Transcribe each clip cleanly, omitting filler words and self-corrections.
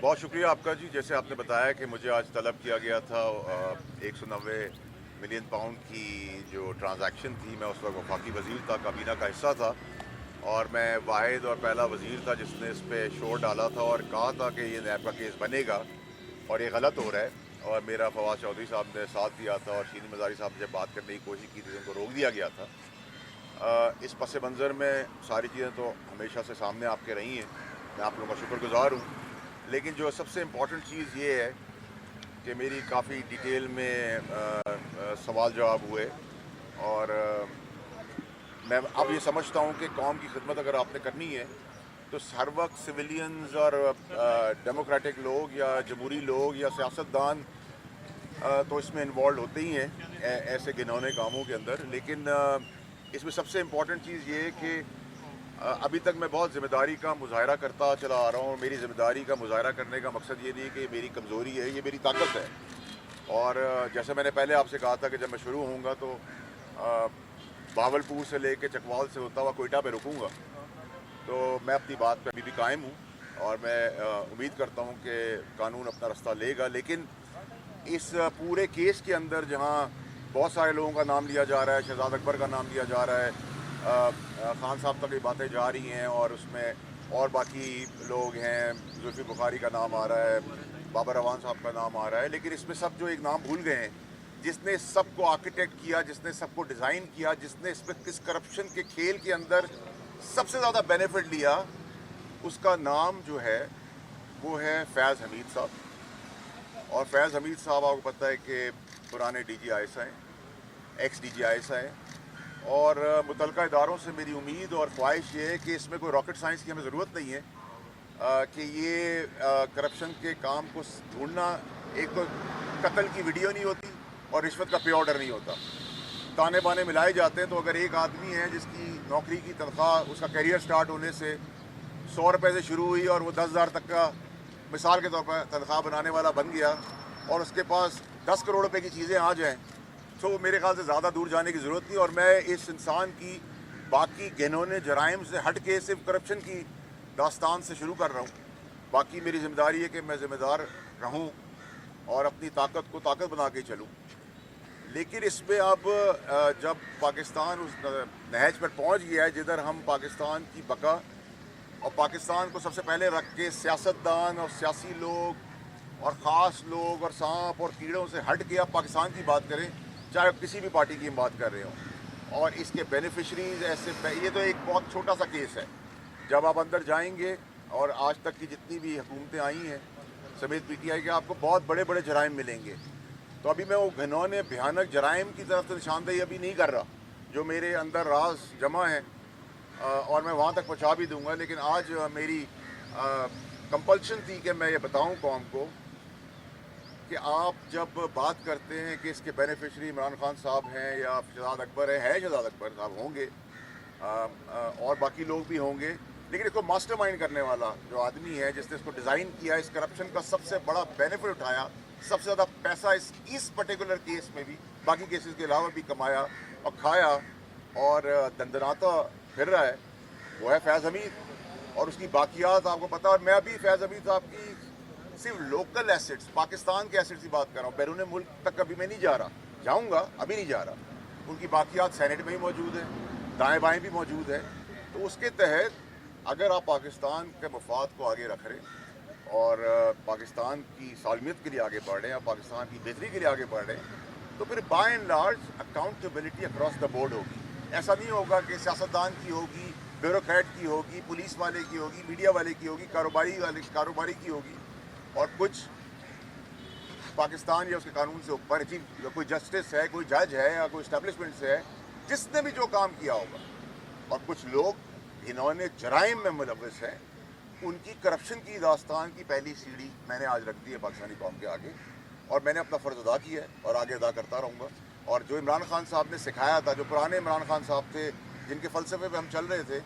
बहुत शुक्रिया आपका जी। जैसे आपने बताया कि मुझे आज तलब किया गया था 190 मिलियन पाउंड की जो ट्रांजैक्शन थी, मैं उस वक्त वफाकी वज़ीर था, काबीना का हिस्सा था और मैं वाहिद और पहला वज़ीर था जिसने इस पर शोर डाला था और कहा था कि ये नैब का केस बनेगा और ये गलत हो रहा है। और मेरा फवाद चौधरी साहब ने साथ दिया था और शीनी मज़ारी साहब ने जब बात करने की कोशिश की थी उनको रोक दिया गया था। इस पस मंज़र में सारी चीज़ें तो हमेशा से सामने आपके रही हैं, मैं आप लोगों का शुक्रगुज़ार हूँ। लेकिन जो सबसे इम्पॉर्टेंट चीज़ ये है कि मेरी काफ़ी डिटेल में सवाल जवाब हुए और मैं अब ये समझता हूँ कि कौम की खिदमत अगर आपने करनी है तो हर वक्त सिविलियंस और डेमोक्रेटिक लोग या जमहूरी लोग या सियासतदान तो इसमें इन्वॉल्व होते ही हैं ऐसे घिनौने कामों के अंदर। लेकिन इसमें सबसे इम्पॉर्टेंट चीज़ ये है कि अभी तक मैं बहुत ज़िम्मेदारी का मुजाहरा करता चला आ रहा हूँ। मेरी ज़िम्मेदारी का मुजाहरा करने का मकसद ये नहीं कि मेरी कमज़ोरी है, ये मेरी ताकत है। और जैसे मैंने पहले आपसे कहा था कि जब मैं शुरू होऊंगा तो बावलपुर से लेके चकवाल से होता हुआ कोयटा पे रुकूंगा। तो मैं अपनी बात पे अभी भी कायम हूँ और मैं उम्मीद करता हूँ कि कानून अपना रास्ता लेगा। लेकिन इस पूरे केस के अंदर जहाँ बहुत सारे लोगों का नाम लिया जा रहा है, शहजाद अकबर का नाम लिया जा रहा है, खान साहब तक ये बातें जा रही हैं और उसमें और बाकी लोग हैं, जुल्फी बुखारी का नाम आ रहा है, बाबर अवान साहब का नाम आ रहा है, लेकिन इसमें सब जो एक नाम भूल गए हैं जिसने सबको आर्किटेक्ट किया, जिसने सबको डिज़ाइन किया, जिसने इस करप्शन के खेल के अंदर सबसे ज़्यादा बेनिफिट लिया, उसका नाम जो है वो है फैज़ हमीद साहब। और फैज़ हमीद साहब आपको पता है कि पुराने DGIS हैं, एक्स DGIS हैं और मुतलका इदारों से मेरी उम्मीद और ख्वाहिश ये है कि इसमें कोई रॉकेट साइंस की हमें ज़रूरत नहीं है कि ये करप्शन के काम को ढूंढना। एक तो कत्ल की वीडियो नहीं होती और रिश्वत का पे ऑर्डर नहीं होता, ताने बाने मिलाए जाते हैं। तो अगर एक आदमी है जिसकी नौकरी की तनख्वाह उसका करियर स्टार्ट होने से 100 रुपये से शुरू हुई और वो 10,000 तक का मिसाल के तौर पर तनख्वाह बनाने वाला बन गया और उसके पास 10 करोड़ रुपए की चीज़ें आ जाएं, तो मेरे ख्याल से ज़्यादा दूर जाने की ज़रूरत नहीं। और मैं इस इंसान की बाकी घिनौने जराइम से हट के सिर्फ करप्शन की दास्तान से शुरू कर रहा हूँ। बाकी मेरी ज़िम्मेदारी है कि मैं ज़िम्मेदार रहूँ और अपनी ताकत को ताकत बना के चलूँ। लेकिन इसमें अब जब पाकिस्तान उस नहज पर पहुँच गया है जिधर हम पाकिस्तान की बका और पाकिस्तान को सबसे पहले रख के सियासतदान और सियासी लोग और ख़ास लोग और सांप और कीड़ों से हट के अब पाकिस्तान की बात करें, चाहे किसी भी पार्टी की हम बात कर रहे हों, और इसके बेनिफिशरीज ऐसे, ये तो एक बहुत छोटा सा केस है। जब आप अंदर जाएंगे और आज तक की जितनी भी हुकूमतें आई हैं समेत PTI के, आपको बहुत बड़े बड़े जराइम मिलेंगे। तो अभी मैं वो घिनौने भयानक जराइम की तरफ तो निशानदेही अभी नहीं कर रहा, जो मेरे अंदर राज जमा है और मैं वहाँ तक पहुँचा भी दूँगा। लेकिन आज मेरी कंपल्शन थी कि मैं ये बताऊँ कौम को कि आप जब बात करते हैं कि इसके बेनिफिशरी इमरान खान साहब हैं या शहजाद अकबर है शहजाद अकबर साहब होंगे और बाकी लोग भी होंगे, लेकिन इसको मास्टरमाइंड करने वाला जो आदमी है जिसने इसको डिज़ाइन किया, इस करप्शन का सबसे बड़ा बेनिफिट उठाया, सबसे ज़्यादा पैसा इस पर्टिकुलर केस में भी, बाकी केसेस के अलावा भी कमाया और खाया और दंदनाता फिर रहा है, वो है फैज़ हमीद। और उसकी बाकियात आपको पता। और मैं अभी फैज़ हमीद साहब की सिर्फ लोकल एसेट्स, पाकिस्तान के एसेट्स की बात कर रहा हूँ, बैरून मुल्क तक कभी मैं नहीं जा रहा, जाऊँगा, अभी नहीं जा रहा। उनकी बाकियात सेनेट में ही मौजूद है, दाएँ बाएँ भी मौजूद है। तो उसके तहत अगर आप पाकिस्तान के मफाद को आगे रख रहे हैं और पाकिस्तान की सालमियत के लिए आगे बढ़ रहे हैं, पाकिस्तान की बेहतरी के लिए आगे बढ़ रहे हैं, तो फिर by and large accountability across the board होगी। ऐसा नहीं होगा कि सियासतदान की होगी, ब्यूरोक्रेट की होगी, पुलिस वाले की होगी, मीडिया वाले की होगी, कारोबारी की होगी और कुछ पाकिस्तान या उसके कानून से ऊपर कोई जस्टिस है, कोई जज है या कोई इस्टेब्लिशमेंट से है जिसने भी जो काम किया होगा। और कुछ लोग इन्होंने जराइम में मुलव्वस हैं, उनकी करप्शन की दास्तान की पहली सीढ़ी मैंने आज रख दी है पाकिस्तानी कौम के आगे और मैंने अपना फ़र्ज़ अदा किया है और आगे अदा करता रहूँगा। और जो इमरान खान साहब ने सिखाया था, जो पुराने इमरान खान साहब थे जिनके फ़लसफ़े पे हम चल रहे थे,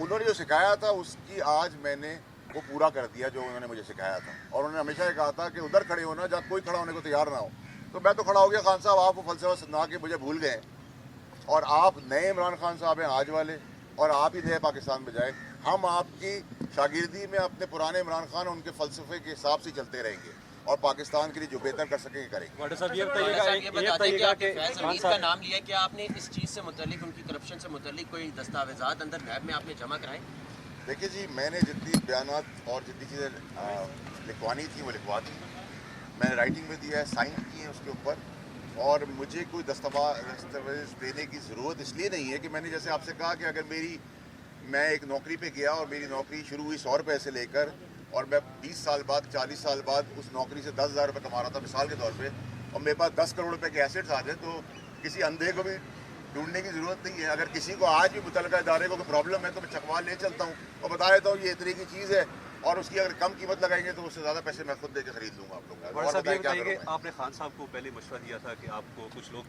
उन्होंने जो सिखाया था उसकी आज मैंने वो पूरा कर दिया जो उन्होंने मुझे सिखाया था। और उन्होंने हमेशा ये कहा था कि उधर खड़े होना जहाँ कोई खड़ा होने को तैयार ना हो। तो मैं तो खड़ा हो गया। खान साहब आप वो फ़लसफ़ा सुना के मुझे भूल गए और आप नए इमरान खान साहब हैं आज वाले और आप ही नए पाकिस्तान में जाए। हम आपकी شاگردی میں اپنے پرانے عمران خان اور ان کے فلسفے کے حساب سے چلتے رہیں گے اور پاکستان کے لیے جو بہتر کر سکیں گے کریں گے. واٹر صاحب یہ بتائیے کہ آپ نے فیض حمید کا نام لیا، کیا آپ نے اس چیز سے متعلق، ان کی کرپشن سے متعلق کوئی دستاویزات اندر نیب میں آپ نے جمع کرائے؟ دیکھیے جی، میں نے جتنی بیانات اور جتنی چیزیں لکھوانی تھیں وہ لکھوا دی. میں نے رائٹنگ میں دیا ہے، سائن کی ہے اس کے اوپر، اور مجھے کوئی دستاویز دینے کی ضرورت اس لیے نہیں ہے کہ میں نے جیسے آپ سے کہا کہ اگر میں ایک نوکری پہ گیا اور میری نوکری شروع ہوئی 100 روپے سے لے کر، اور میں 20 سال بعد 40 سال بعد اس نوکری سے 10,000 روپے کما رہا تھا مثال کے طور پہ، اور میرے پاس 10 کروڑ روپے کے ایسیٹس آ جائیں، تو کسی اندھے کو بھی ڈھونڈنے کی ضرورت نہیں ہے. اگر کسی کو آج بھی متعلقہ ادارے کو کوئی پرابلم ہے تو میں چکوا لے چلتا ہوں اور بتا دیتا ہوں یہ اتنے کی چیز ہے، اور اس کی اگر کم قیمت لگائیں گے تو اس سے زیادہ پیسے میں خود دے کے خرید لوں گا. آپ لوگ آپ نے خان صاحب کو پہلے مشورہ دیا تھا کہ آپ کو کچھ لوگ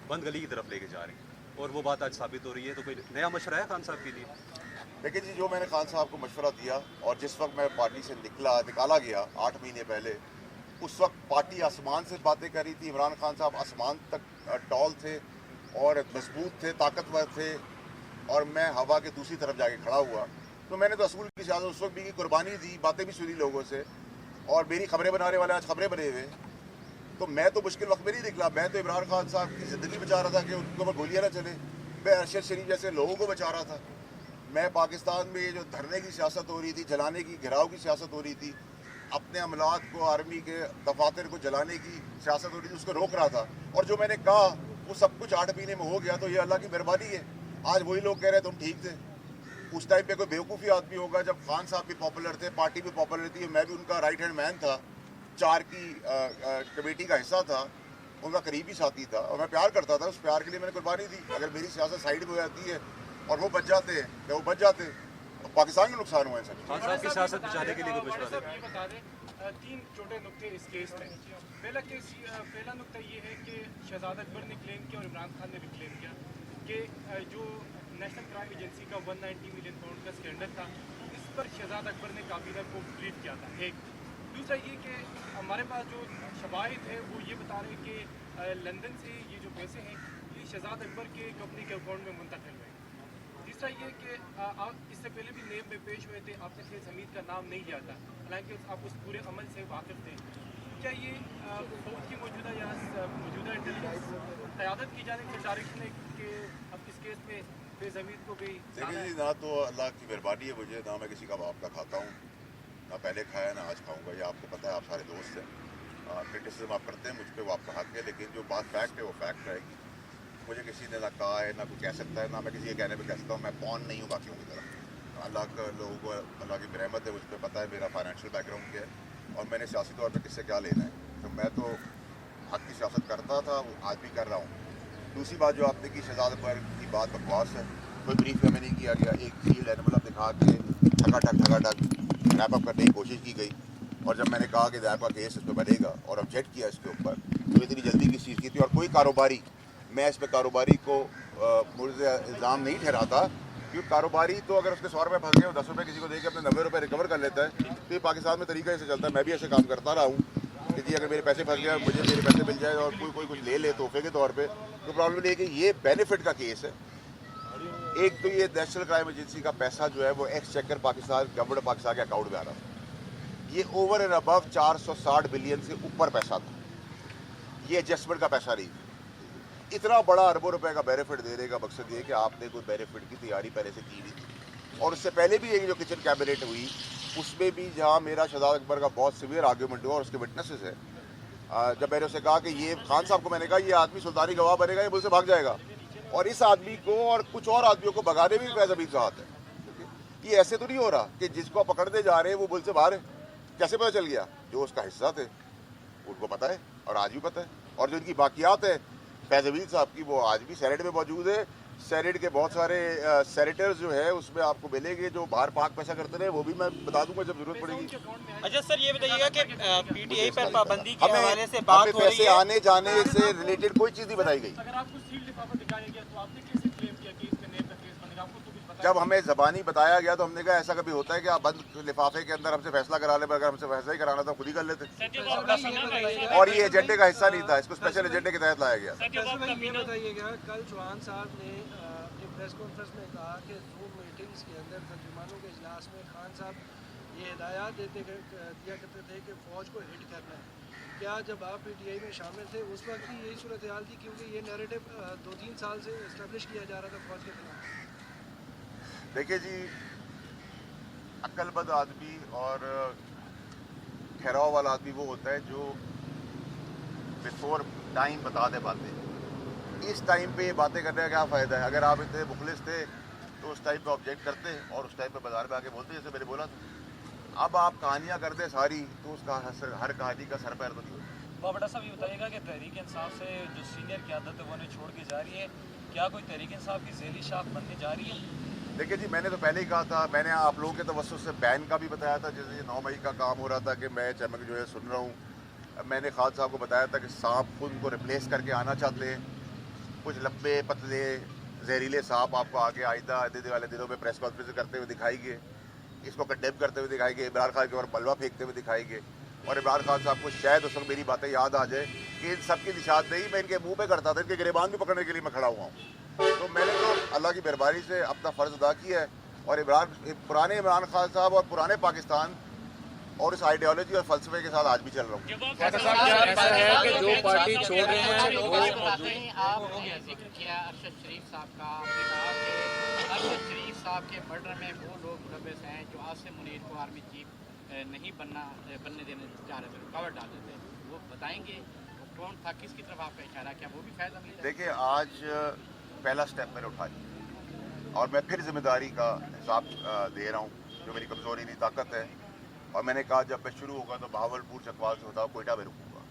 بند گلی کی طرف لے کے جا رہے ہیں، اور وہ بات آج ثابت ہو رہی ہے، تو کوئی نیا مشورہ ہے خان صاحب کے لیے؟ دیکھیں جی، جو میں نے خان صاحب کو مشورہ دیا اور جس وقت میں پارٹی سے نکالا گیا 8 مہینے پہلے، اس وقت پارٹی آسمان سے باتیں کر رہی تھی. عمران خان صاحب آسمان تک ٹال تھے اور مضبوط تھے، طاقتور تھے، اور میں ہوا کے دوسری طرف جا کے کھڑا ہوا. تو میں نے تو اصول کی سیاست اس وقت بھی کی، قربانی دی، باتیں بھی سنی لوگوں سے، اور میری خبریں بنانے والے آج خبریں بنے ہوئے. تو میں تو مشکل وقت میں نہیں نکلا، میں تو عمران خان صاحب کی زندگی بچا رہا تھا کہ ان کے اوپر گولیاں نہ چلے. میں ارشد شریف جیسے لوگوں کو بچا رہا تھا. میں پاکستان میں یہ جو دھرنے کی سیاست ہو رہی تھی، جلانے کی، گھراؤ کی سیاست ہو رہی تھی، اپنے عملات کو، آرمی کے دفاتر کو جلانے کی سیاست ہو رہی تھی، اس کو روک رہا تھا. اور جو میں نے کہا وہ سب کچھ 8 مہینے میں ہو گیا. تو یہ اللہ کی مہربانی ہے. آج وہی لوگ کہہ رہے تم ٹھیک تھے. اس ٹائم پہ کوئی بیوقوفی آدمی ہوگا جب خان صاحب بھی پاپولر تھے، پارٹی بھی پاپولر تھی، میں بھی ان کا رائٹ ہینڈ مین تھا، 4 کی کمیٹی کا حصہ تھا، ان کا قریبی ساتھی تھا، اور میں پیار کرتا تھا. اس پیار کے لیے میں نے قربانی دی. اگر میری سیاست سائیڈ میں ہو جاتی ہے اور وہ بچ جاتے ہیں یا وہ بچ جاتے ہیں، پاکستان میں نقصان ہوا ہے. سر خان صاحب کی سیاست بچانے کے لیے کوئی مشورہ دیں؟ یہ بتا دیں 3 چھوٹے نقطے اس کیس میں. پہلا نقطہ یہ ہے کہ شہزاد اکبر نے کلیم کیا اور عمران خان نے بھی کلیم کیا کہ جو نیشنل کرائم ایجنسی کا 190 ملین پاؤنڈ کا اسکینڈل تھا، اس پر شہزاد اکبر نے کابینہ کو بریف کیا تھا. ایک دوسرا یہ کہ ہمارے پاس جو شواہد ہے وہ یہ بتا رہے ہیں کہ لندن سے یہ جو پیسے ہیں یہ شہزاد اکبر کے کمپنی کے اکاؤنٹ میں منتقل ہوئے. تیسرا یہ کہ آپ اس سے پہلے بھی نیب میں پیش ہوئے تھے، آپ نے فیض حمید کا نام نہیں لیا تھا، حالانکہ آپ اس پورے عمل سے واقف تھے. کیا یہ فوج کی موجودہ انٹیلیجنس قیادت کی جانب سے ڈائریکشن ہے کہ اب اس کیس میں فیض حمید کو بھی؟ دیکھیے جی، نہ تو اللہ کی مہربانی ہے مجھے، نہ میں کسی کا باپ کا کھاتا ہوں، نہ پہلے کھایا نہ آج کھاؤں گا. یہ آپ کو پتہ ہے، آپ سارے دوست ہیں. کرٹیسزم آپ کرتے ہیں مجھ پہ، وہ آپ کا حق ہے، لیکن جو بات فیکٹ ہے وہ فیکٹ رہے گی. مجھے کسی نے نہ کہا ہے، نہ کوئی کہہ سکتا ہے، نہ میں کسی کے کہنے پہ کہہ سکتا ہوں. میں پون نہیں ہوں باقیوں کی طرح. اللہ کا لوگوں کو اللہ کی رحمت ہے، مجھ پہ پتہ ہے میرا فائنینشیل بیک گراؤنڈ کیا ہے اور میں نے سیاسی طور پہ کس سے کیا لینا ہے. تو میں تو حق کی سیاست کرتا تھا، وہ آج بھی کر رہا ہوں. دوسری بات جو آپ نے کی، شہزاد اکبر کی بات بکواس ہے. کوئی بریف ہمیں نہیں کیا گیا. ایک فیلڈ اینیمل دکھا کے ٹھگا ٹھگ ریپ اپ کرنے کی کوشش کی گئی، اور جب میں نے کہا کہ ریپ کا کیس اس پہ بنے گا اور آبجیکٹ کیا اس کے اوپر، تو اتنی جلدی کس چیز کی تھی. اور کوئی کاروباری، میں اس پہ کاروباری کو مورد الزام نہیں ٹھہراتا، کیونکہ کاروباری تو اگر اس کے 100 روپے پھنس گئے اور 10 روپے کسی کو دے کے اپنے 90 روپے ریکور کر لیتا ہے، تو یہ پاکستان میں طریقہ ایسے چلتا ہے. میں بھی ایسے کام کرتا رہا ہوں کہ جی اگر میرے پیسے پھنس گئے، مجھے میرے پیسے مل جائے اور کوئی کچھ لے لے تحفے کے طور پہ، تو پرابلم یہ ہے کہ یہ بینیفٹ کا کیس ہے. ایک تو یہ نیشنل کرائم ایجنسی کا پیسہ جو ہے وہ x checker Pakistan government Pakistan کے اکاؤنٹ میں آ رہا تھا. یہ اوور اینڈ ابو 460 بلین سے اوپر پیسہ تھا. یہ ایڈجسٹمنٹ کا پیسہ نہیں تھا. اتنا بڑا اربوں روپے کا بینیفٹ دینے کا مقصد یہ کہ آپ نے کوئی بینیفٹ کی تیاری پہلے سے کی نہیں تھی. اور اس سے پہلے بھی یہ جو کچن کیبنٹ ہوئی، اس میں بھی جہاں میرا شہزاد اکبر کا بہت سیویئر آرگیومنٹ ہوا اور اس کے وٹنسز ہیں، جب میں نے اسے کہا کہ یہ خان صاحب کو میں نے کہا یہ آدمی سلطانی گواہ بنے گا، یہ ملک سے بھاگ جائے گا، اور اس آدمی کو اور کچھ اور آدمیوں کو بھگانے میں بھی فیض حمید کا ہاتھ ہے. یہ ایسے تو نہیں ہو رہا کہ جس کو پکڑنے جا رہے ہیں وہ ملک سے باہر ہے. کیسے پتہ چل گیا؟ جو اس کا حصہ تھے ان کو پتہ ہے اور آج بھی پتہ ہے. اور جو ان کی باقیات ہے فیض حمید صاحب کی، وہ آج بھی سینیٹ میں موجود ہے. سینیٹ کے بہت سارے سینیٹرز جو ہے اس میں آپ کو ملیں گے جو باہر پاک پیسہ کرتے رہے، وہ بھی میں بتا دوں گا جب ضرورت پڑے گی. اچھا سر، یہ بتائیے گا کہ پی ٹی آئی پر پابندی کے ہمیں حوالے سے بات ہو رہی پیسے ہے. آنے جانے سے ریلیٹڈ کوئی چیز نہیں بتائی گئی. اگر آپ کو سیل لفافہ دکھایا گیا تو آپ نے کیسے کلیم کیا کہ اس میں نیب کا کیس بنے گا؟ آپ کو تو کچھ پتا جب ہمیں زبانی بتایا گیا تو ہم نے کہا ایسا کبھی ہوتا ہے کہ آپ بند لفافے کے اندر ہم سے فیصلہ کرا لیں، اگر ہم سے فیصلہ ہی کرانا تھا خود ہی کر لیتے. اور یہ ایجنڈے کا حصہ نہیں تھا، اس کو اسپیشل ایجنڈے کے تحت لایا گیا. یہ بتائیے گا کل چوہان صاحب نے ایک प्रेस कॉन्फ्रेंस में कहा कि जूम मीटिंग्स के अंदर तर्जुमानों के इजलास में खान साहब ये हिदायत दिया करते थे कि फ़ौज को हिट करना है। क्या जब आप PTI में शामिल थे उस वक्त भी यही सूरत हाल थी, क्योंकि ये नैरेटिव 2-3 साल से इस्टेब्लिश किया जा रहा था फ़ौज के खिलाफ? देखिए जी, अक्लमंद आदमी और ठहराव वाला आदमी वो होता है जो बिफोर टाइम बता दे बातें। इस टाइम पे ये बातें करने का क्या फ़ायदा है? अगर आप इतने मुखलिस थे तो उस टाइम पे ऑब्जेक्ट करते और उस टाइम पे बाजार में आके बोलते, जैसे मैंने बोला था। अब आप कहानियाँ करते सारी, तो उसका हर कहानी का सर पैर तो नहीं होता। बाबा साहब ये बताइएगा कि तहरीक इंसाफ से जो सीनियर क़यादत है वो उन्हें छोड़ के जा रही है, क्या कोई तहरीक इंसाफ की ज़ैली शाख बनने जा रही है? देखिए जी, मैंने तो पहले ही कहा था, मैंने आप लोगों के तवज्जुह से बैन का भी बताया था। जैसे 9 मई का काम हो रहा था कि मैं चमक जो है सुन रहा हूँ। मैंने खान साहब को बताया था कि सांप खुद को रिप्लेस करके आना चाहते हैं। कुछ लंबे पतले जहरीले सांप आपको आगे आइंदा आने वाले दिनों में प्रेस कॉन्फ्रेंस करते हुए दिखाएंगे, इसको कंडेम करते हुए दिखाएंगे, इमरान खान के ऊपर बलवा फेंकते हुए दिखाएंगे। और इमरान खान साहब को शायद उस वक्त मेरी बातें याद आ जाए कि इन सब की निशानदेही मैं इनके मुंह पे करता था, इनके गिरेबान भी पकड़ने के लिए मैं खड़ा हुआ हूँ। तो मैंने तो अल्लाह की मेहरबानी से अपना फ़र्ज़ अदा किया है। और पुराने इमरान खान साहब और पुराने पाकिस्तान और इस आइडियोलॉजी और फलसफे के साथ आज भी चल रहा हूँ। ऐसा है कि जो पार्टी छोड़ रहे हैं वो आपने जिक्र किया अरशद शरीफ साहब का। आपने कहा कि अरशद शरीफ साहब के मर्डर में वो लोग मुलव्वस हैं जो आसिम मुनीर को आर्मी चीफ नहीं बनने देने जा रहे थे, रुकावट डालते थे। वो बताएंगे वो कौन था, किसकी तरफ आपका इशारा, क्या वो भी फैज़ अमीर है? देखिए, आज पहला स्टेप मैंने उठाया और मैं फिर जिम्मेदारी का हिसाब दे रहा हूँ, जो मेरी कमज़ोरी नहीं ताकत है। और मैंने कहा जब मैं शुरू होगा तो बहावलपुर चकवाल से होता कोयटा में रुकूंगा।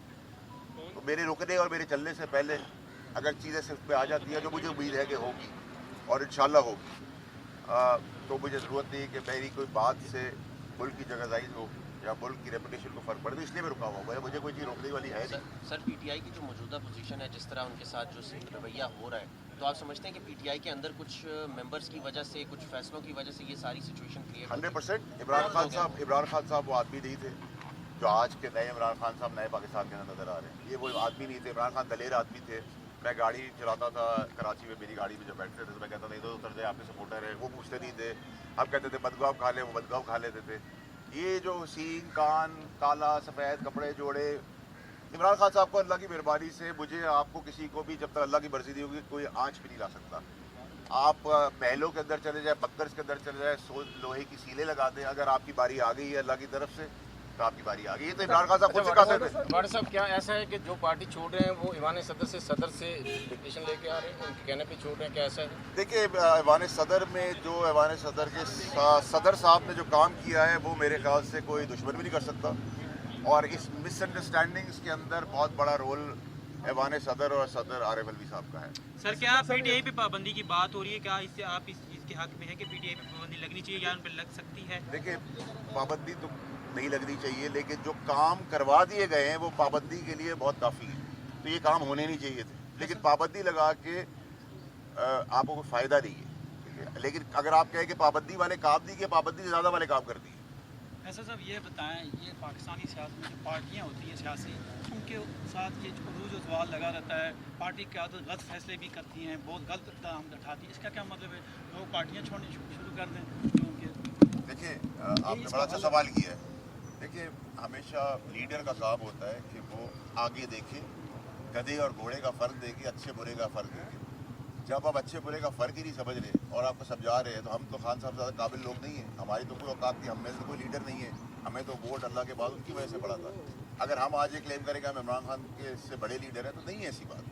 तो मेरे रुकने और मेरे चलने से पहले अगर चीज़ें सिर्फ पे आ जाती है, जो मुझे उम्मीद है कि होगी और इंशाल्लाह होगी, तो मुझे ज़रूरत नहीं कि मेरी कोई बात से मुल्क की जगहज़ाई हो या मुल्क की रेपुटेशन को फ़र्क पड़े। तो इसलिए मैं रुका हुआ हूँ, मुझे कोई चीज़ रोकने वाली है नहीं। सर PTI की जो मौजूदा पोजीशन है, जिस तरह उनके साथ जो रवैया हो रहा है, तो आप समझते हैं कि PTI के अंदर कुछ मेंबर्स की वजह से, कुछ फैसलों की वजह से ये सारी सिचुएशन क्रिएट 100%। इमरान खान साहब वो आदमी नहीं थे जो आज के नए इमरान खान साहब नए पाकिस्तान के अंदर नज़र आ रहे हैं। ये वो आदमी नहीं थे। इमरान खान दलेर आदमी थे। मैं गाड़ी चलाता था कराची में, मेरी गाड़ी में जब बैठते थे तो मैं कहता था इधर उतर जाए, आपके सपोर्टर है। वो पूछते नहीं थे। हम कहते थे बदगाव खा ले, वो बदगाव खा लेते थे। ये जो सींग कान काला सफ़ेद कपड़े जोड़े, इमरान खान साहब को अल्लाह की मेहरबानी से मुझे आपको किसी को भी जब तक अल्लाह की मर्जी नहीं होगी कोई आँच भी नहीं ला सकता। आप महलों के अंदर चले जाए, बंकर्स के अंदर चले जाए, लोहे की सीलें लगा दें, अगर आपकी बारी आ गई है अल्लाह की तरफ से तो आपकी बारी आ गई है। तो इमरान खान साहब खुद से कहते थे। वाड़ा साहब, क्या ऐसा है कि जो पार्टी छोड़ रहे हैं वो ईवान सदर से डिक्टेशन लेके आ रहे हैं, उनके कहने पे छोड़ रहे हैं, क्या ऐसा है? देखिए, ईवान सदर में जो ईवान सदर के सदर साहब ने जो काम किया है वो मेरे ख्याल से कोई दुश्मन भी नहीं कर सकता। और इस मिसअंडरस्टैंडिंग्स के अंदर बहुत बड़ा रोल ईवान सदर और सदर आरिफ अलवी साहब का है। सर, क्या PTI पे पाबंदी की बात हो रही है, क्या इससे आप इसके हक में है कि PTI पे पाबंदी लगनी चाहिए या उन पर लग सकती है? देखिए, पाबंदी तो नहीं लगनी चाहिए, लेकिन जो काम करवा दिए गए हैं वो पाबंदी के लिए बहुत काफ़ी है। तो ये काम होने नहीं चाहिए थे, लेकिन पाबंदी लगा के आपको कोई फ़ायदा नहीं है, ठीक है। लेकिन अगर आप कहें कि पाबंदी वाले काम नहीं किए, पाबंदी से ज़्यादा वाले काम कर दिए। ऐसा साहब ये बताएं, ये पाकिस्तानी सियासत में जो पार्टियाँ होती हैं सियासी, उनके साथ ये अरूज और सवाल लगा रहता है, पार्टी की आदत गलत फैसले भी करती हैं, बहुत गलत इक़दाम उठाती है, इसका क्या मतलब है? लोग पार्टियाँ छोड़नी शुरू कर दें जो उनके। देखिए, आपने बड़ा अच्छा सवाल किया है। देखिए, हमेशा लीडर का काम होता है कि वो आगे देखे, गधे और घोड़े का फ़र्क देखे, अच्छे बुरे का फ़र्क देखे। जब आप अच्छे बुरे का फ़र्क ही नहीं समझ रहे और आपको समझा रहे हैं, तो हम तो खान साहब ज़्यादा काबिल लोग नहीं हैं। हमारी तो कोई औकात नहीं, हम में से कोई लीडर नहीं है। हमें तो वोट अल्लाह के बाद उनकी वजह से पड़ा था। अगर हम आज ये क्लेम करें कि हम इमरान खान के से बड़े लीडर हैं तो नहीं है ऐसी बात।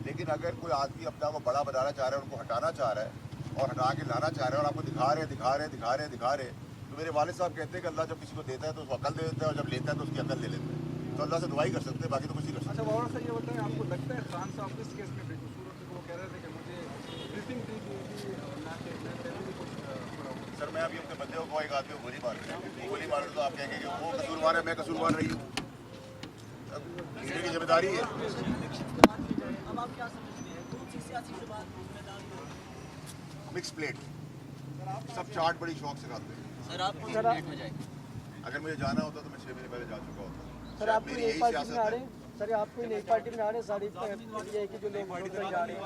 लेकिन अगर कोई आदमी अपने आप को बड़ा बनाना चाह रहा है, उनको हटाना चाह रहा है और हटा के लाना चाह रहा है और आपको दिखा रहे हैं, तो मेरे वालिद साहब कहते हैं कि अल्लाह जब किसी को देता है तो उसको अकल दे देता है और जब लेता है तो उसकी अकल ले लेता है। तो अल्लाह से दुआई कर सकते हैं, बाकी तो कुछ नहीं कर सकते। अच्छा बाबा साहब, ये बताएं, आपको लगता है खान साहब इस केस में बेकसूर होते? वो कह रहे थे कि मुझे ब्रीफिंग दी गई थी ना कि मैं पहले भी कुछ पढ़ा हूँ। सर, मैं अभी उनके बंदे को एक आदमी को गोली मार रहा हूँ, गोली मार तो आप कहेंगे कि वो कसूरवार है, मैं कसूरवार रही हूँ। लीडर की जिम्मेदारी है। अब आप क्या समझते हैं कौन सी सियासी जमात मिक्स प्लेट, सब चाट बड़ी शौक से खाते हैं। सर, आप कौन सी प्लेट में जाएंगे? अगर मुझे जाना होता तो मैं 6 महीने पहले जा चुका होता। सर, आप कोई एक पार्टी में आ रहे हैं? सर, आप कोई एक पार्टी में आ रहे हैं? सारी PTI की जो लोग वोट करने जा रहे हैं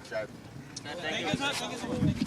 शायद Thank you, sir. Thank you so much.